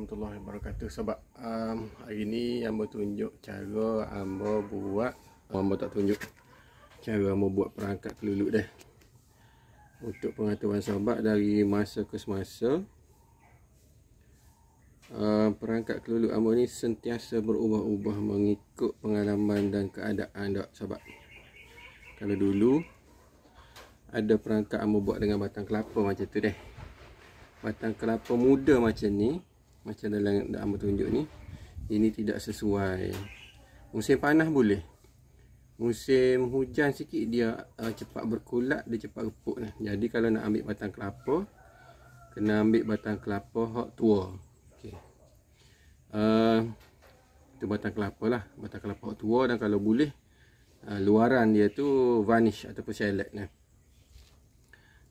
warahmatullahi wabarakatuh. Sebab hari ni Amba tunjuk cara Amba buat, Amba tak tunjuk cara Amba buat perangkat keluluk dah. Untuk pengetahuan sahabat, dari masa ke semasa perangkat keluluk Amba ni sentiasa berubah-ubah mengikut pengalaman dan keadaan dak sahabat. Kalau dulu ada perangkat Amba buat dengan batang kelapa macam tu deh. Batang kelapa muda macam ni, macam dalam Amba tunjuk ni, ini tidak sesuai. Musim panas boleh, musim hujan sikit dia cepat berkulat, dia cepat reput. Jadi kalau nak ambil batang kelapa, kena ambil batang kelapa hak tua. Okey. Itu batang kelapa lah, batang kelapa hak tua, dan kalau boleh luaran dia tu varnish ataupun shellac lah.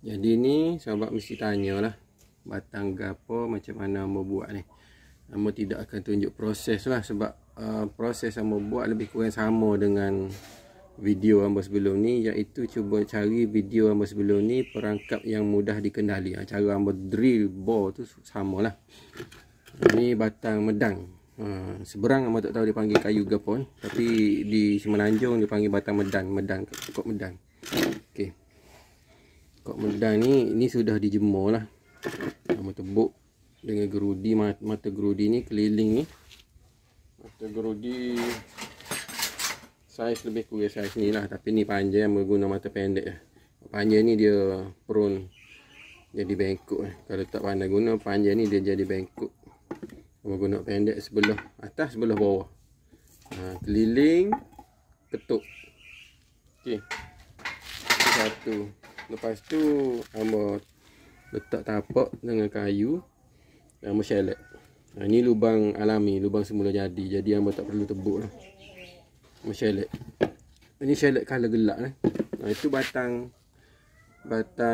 Jadi ni sahabat mesti tanyalah, batang gapo macam mana Amba buat ni. Amba tidak akan tunjuk proses lah, sebab proses Amba buat lebih kurang sama dengan video Amba sebelum ni, iaitu cuba cari video Amba sebelum ni perangkap yang mudah dikendali. Cara Amba drill bore tu sama lah. Ini batang medang. Seberang Amba tak tahu dia panggil kayu gapon, tapi di Semenanjung dia panggil batang medang, kok medang. Okey. Kok medang ni sudah dijemur lah. Amba tebuk dengan gerudi, mata gerudi ni keliling ni. Mata gerudi saiz lebih kurang saiz ni lah, tapi ni panjang, Amba guna mata pendek lah. Panjang ni dia prone jadi bengkok. Kalau tak pandai guna panjang ni dia jadi bengkok. Amba guna pendek sebelah atas, sebelah bawah. Keliling, ketuk. Okey. Satu. Lepas tu Amba letak tapak dengan kayu dan Amba shellac. Ni lubang alami, lubang semula jadi Amba tak perlu tebuk lah. Amba shellac. Ini shellac colour gelap lah. Itu batang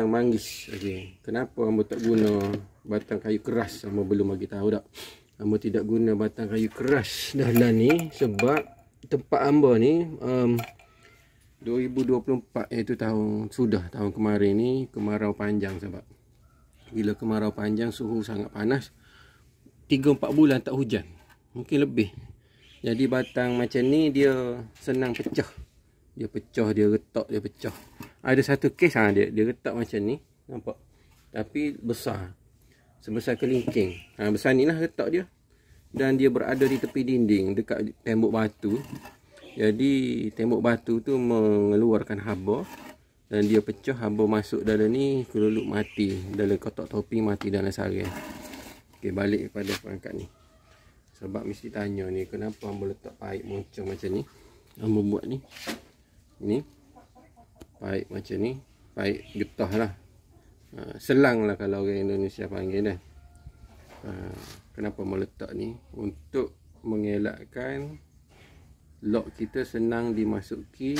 manggis. Okey. Kenapa Amba tak guna batang kayu keras? Amba belum bagi tahu dak. Amba tidak guna batang kayu keras dalam ni sebab tempat Amba ni 2024, iaitu tahun kemarin ni kemarau panjang sahabat. Bila kemarau panjang, suhu sangat panas, 3-4 bulan tak hujan, mungkin lebih. Jadi batang macam ni dia senang pecah. Dia retak, dia pecah. Ada satu kes dia retak macam ni, nampak? Tapi besar, sebesar kelingking. Besar ni lah retak dia. Dan dia berada di tepi dinding dekat tembok batu. Jadi tembok batu tu mengeluarkan haba, dan dia pecah, haba masuk dalam ni, keluluk mati dalam kotak topi, mati dalam sarang. Okey, balik kepada perangkat ni. Sebab mesti tanya ni, kenapa Amba letak paip moncong macam ni? Amba buat ni. Ni paip macam ni, paip getah lah. Selang lah kalau orang Indonesia panggil dah. Kenapa Amba letak ni? Untuk mengelakkan lok kita senang dimasuki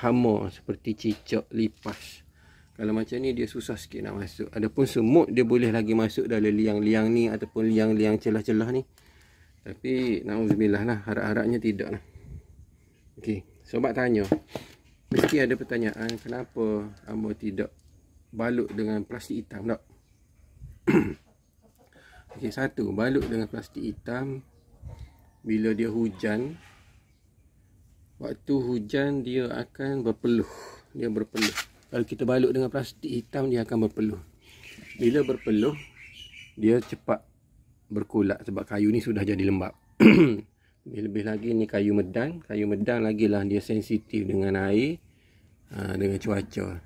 hama seperti cicak, lipas. Kalau macam ni dia susah sikit nak masuk. Adapun semut dia boleh lagi masuk dalam liang-liang ni ataupun liang-liang celah-celah ni. Tapi na'udzubillah lah, harap-harapnya tidak lah. Okey, sobat tanya, mesti ada pertanyaan, kenapa Amba tidak balut dengan plastik hitam tak? Okey, satu, balut dengan plastik hitam bila dia hujan. Waktu hujan dia akan berpeluh. Dia berpeluh. Kalau kita balut dengan plastik hitam, dia akan berpeluh. Bila berpeluh, dia cepat berkulat sebab kayu ni sudah jadi lembap. Lebih lagi ni kayu medang. Kayu medang lagilah dia sensitif dengan air, dengan cuaca.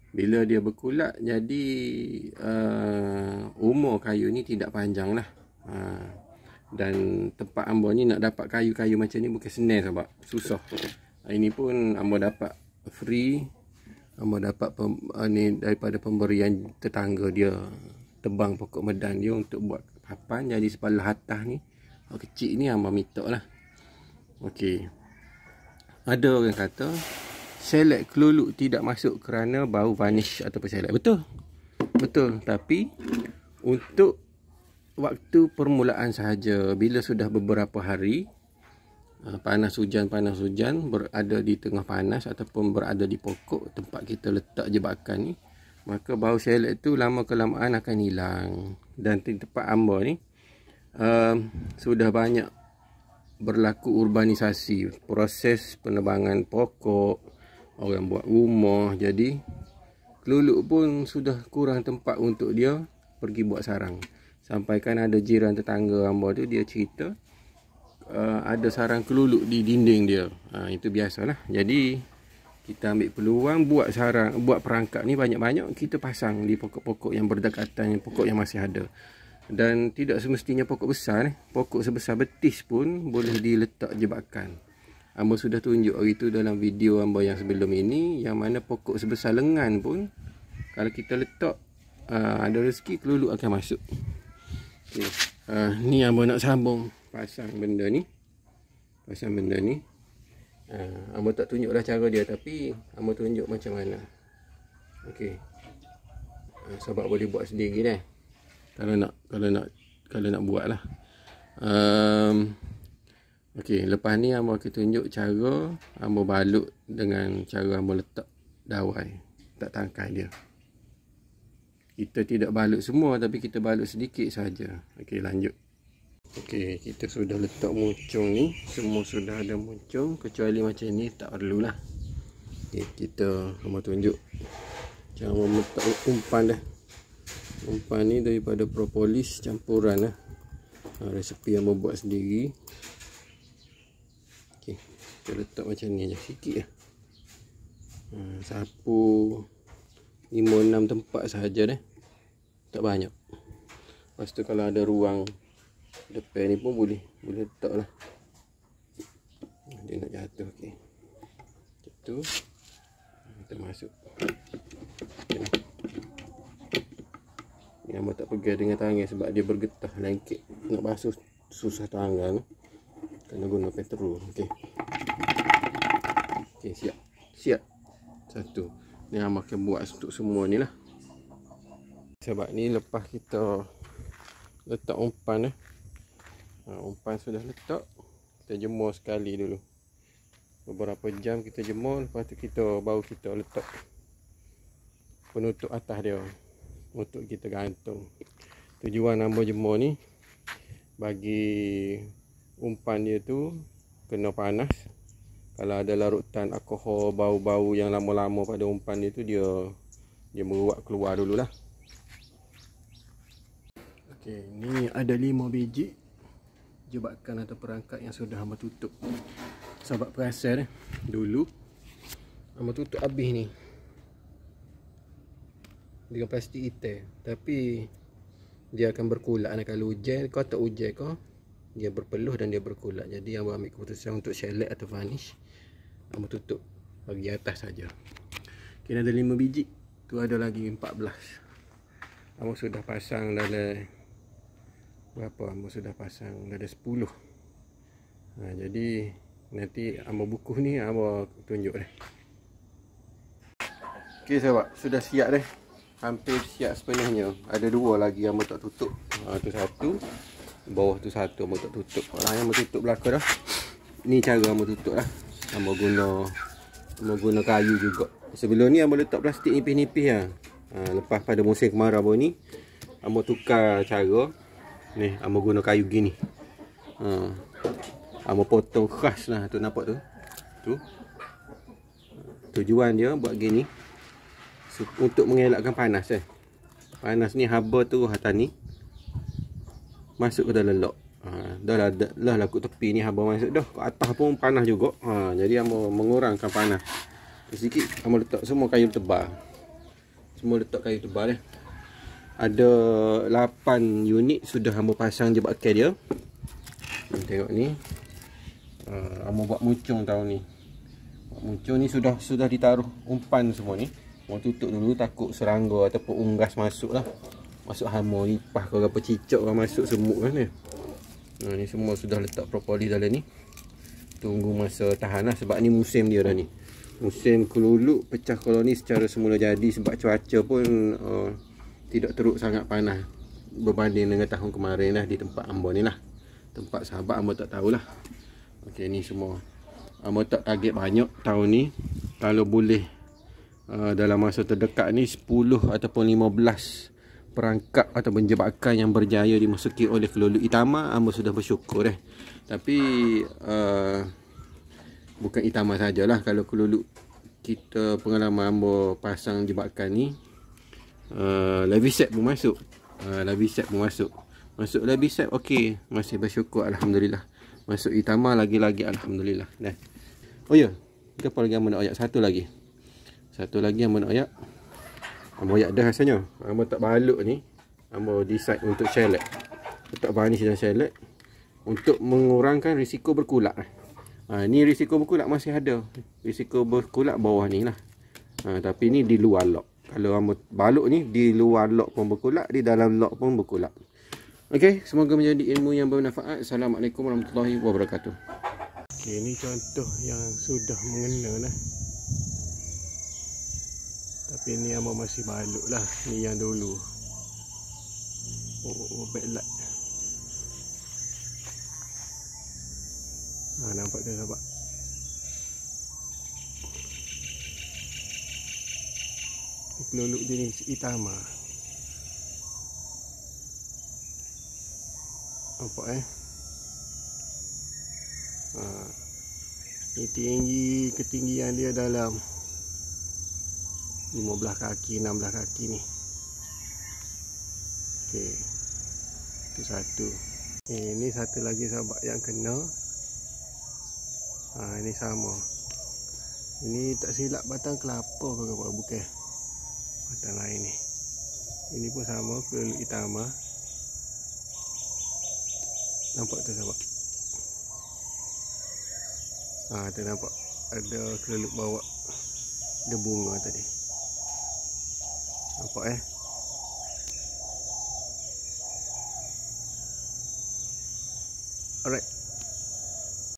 Bila dia berkulat, jadi umur kayu ni tidak panjang lah. Dan tempat Amba ni nak dapat kayu-kayu macam ni bukan senang sebab susah. Ini pun Amba dapat free. Amba dapat ni daripada pemberian tetangga, dia tebang pokok medang dia untuk buat papan. Jadi sebelah atas ni kecil ni Amba minta lah. Okey. Ada orang kata shellac keluluk tidak masuk kerana bau varnish ataupun shellac. Betul. Betul. Tapi untuk waktu permulaan sahaja, bila sudah beberapa hari panas hujan berada di tengah panas ataupun berada di pokok tempat kita letak jebakan ni, maka bau shellac tu lama kelamaan akan hilang. Dan di tempat Amba ni sudah banyak berlaku urbanisasi, proses penebangan pokok, orang buat rumah, jadi keluluk pun sudah kurang tempat untuk dia pergi buat sarang. Sampaikan ada jiran tetangga hamba tu, dia cerita ada sarang keluluk di dinding dia. Itu biasalah. Jadi kita ambil peluang buat sarang, buat perangkap ni banyak-banyak kita pasang di pokok-pokok yang berdekatan, pokok yang masih ada. Dan tidak semestinya pokok besar, pokok sebesar betis pun boleh diletak jebakan. Hamba sudah tunjuk hari tu dalam video hamba yang sebelum ini, yang mana pokok sebesar lengan pun kalau kita letak ada rezeki, keluluk akan masuk. Okay. Ni hamba nak sambung pasang benda ni. Hamba tak tunjuklah cara dia, tapi hamba tunjuk macam mana. Okey. Sebab boleh buat sendiri dah. Kalau nak buat lah. Okey, lepas ni hamba akan tunjuk cara hamba balut dengan cara hamba letak dawai, tak tangkai dia. Kita tidak balut semua, tapi kita balut sedikit saja. Okey, lanjut. Okey, kita sudah letak muncung ni, semua sudah ada muncung, kecuali macam ni tak perlulah. Okey, kita hamba tunjuk cara hamba letak umpan dah. Umpan ni daripada propolis campuran lah. Resepi yang membuat sendiri. Okey, kita letak macam ni je, sikit lah. Sapu 5-6 tempat sahaja dah. Tak banyak. Lepas tu kalau ada ruang depan ni pun boleh letak lah. Dia nak jatuh. Okey, macam tu kita masuk. Okay. Ni hamba tak pegang dengan tangan sebab dia bergetah lengket. Nak basuh susah tangan, kena guna petrol. Okey. Okey, siap. Satu. Ni hamba akan buat untuk semua ni lah. Sebab ni lepas kita letak umpan umpan sudah letak, kita jemur sekali dulu. Beberapa jam kita jemur, lepas tu baru kita letak penutup atas dia untuk kita gantung. Tujuan hamba jemur ni bagi umpan dia tu kena panas. Kalau ada larutan alkohol, bau-bau yang lama-lama pada umpan dia tu, dia meruap keluar dululah. Okey, ni ada 5 biji jebakan atau perangkap yang sudah hamba tutup. Sebab perasan dulu hamba tutup habis ni dengan plastik hitam, tapi dia akan berkulak. Kalau hujan kau tak hujan kau, dia berpeluh dan dia berkulak. Jadi hamba ambil keputusan untuk shellac atau varnish, hamba tutup bagi atas saja. Kena ada 5 biji, tu ada lagi 14. Hamba sudah pasang dalam berapa? Hamba sudah pasang dalam 10. Jadi nanti hamba bukuh ni hamba tunjuk dah. Okey sahabat, sudah siap dah. Hampir siap sepenuhnya. Ada 2 lagi yang hamba tak tutup. Tu satu, bawah tu satu hamba tak tutup. Yang hamba tutup belakang dah. Ni cara hamba tutup lah. Hamba guna kayu juga. Sebelum ni hamba letak plastik nipis-nipis lah. Lepas pada musim kemarau baru ni, hamba tukar cara. Ni hamba guna kayu gini. Hamba potong khas lah tu, nampak tu. Tujuan dia buat gini untuk mengelakkan panas. Panas ni haba tu atas ni masuk ke dalam lok. Dah lah lakuk tepi ni haba masuk dah. Kat atas pun panas juga. Jadi hamba mengurangkan panas sikit. Hamba letak semua kayu tebal. Semua letak kayu tebal dah. Ada 8 unit sudah hamba pasang jebakan dia. Tengok ni. Hamba buat muncung tahun ni. Muncung ni sudah ditaruh umpan semua ni. Mau tutup dulu, takut serangga ataupun unggas masuk lah. Masuk hama, nipah ke apa, cicak ke masuk, semut kan ni. Ni semua sudah letak propolis dalam ni. Tunggu masa tahan lah, sebab ni musim dia dah ni. Musim keluluk pecah koloni secara semula jadi, sebab cuaca pun tidak teruk sangat panas berbanding dengan tahun kemarin lah di tempat hamba ni lah. Tempat sahabat hamba tak tahulah. Okey, ni semua hamba tak target banyak tahun ni. Kalau boleh dalam masa terdekat ni 10 ataupun 15 perangkap ataupun jebakan yang berjaya dimasuki oleh kelulup Itama, hamba sudah bersyukur Tapi bukan Itama sajalah, kalau kelulup kita pengalaman hamba pasang jebakan ni, Levisep pun masuk. Levisep pun masuk. Masuk Levisep okey, masih bersyukur alhamdulillah. Masuk Itama lagi-lagi alhamdulillah. Dah. Oh ya, apa lagi hamba nak ayak? Satu lagi hamba nak ayak. Hamba ayak dah rasanya. Hamba tak balut ni, hamba decide untuk shellac. Letak varnish dan shellac untuk mengurangkan risiko berkulak. Ni risiko berkulak masih ada. Risiko berkulak bawah ni lah. Tapi ni di luar lock. Kalau hamba balut ni di luar lock pun berkulak, di dalam lock pun berkulak. Okey, semoga menjadi ilmu yang bermanfaat. Assalamualaikum warahmatullahi wabarakatuh. Okey, ini contoh yang sudah mengena lah. Tapi ni hamba masih balut lah. Ni yang dulu. Backlight. Nampak tak sahabat? Kelulup jenis Itama. Nampak Ni tinggi, ketinggian dia dalam 15 kaki, 16 kaki ni. Okey. Itu satu. Ini satu lagi sahabat yang kena. Ini sama. Ini tak silap batang kelapa ke apa, bukan. Batang lain ni. Ini pun sama, kelulup Itama. Nampak tu sahabat? Tu nampak ada kelulup bawah. Ada bunga tadi. Nampak Alright.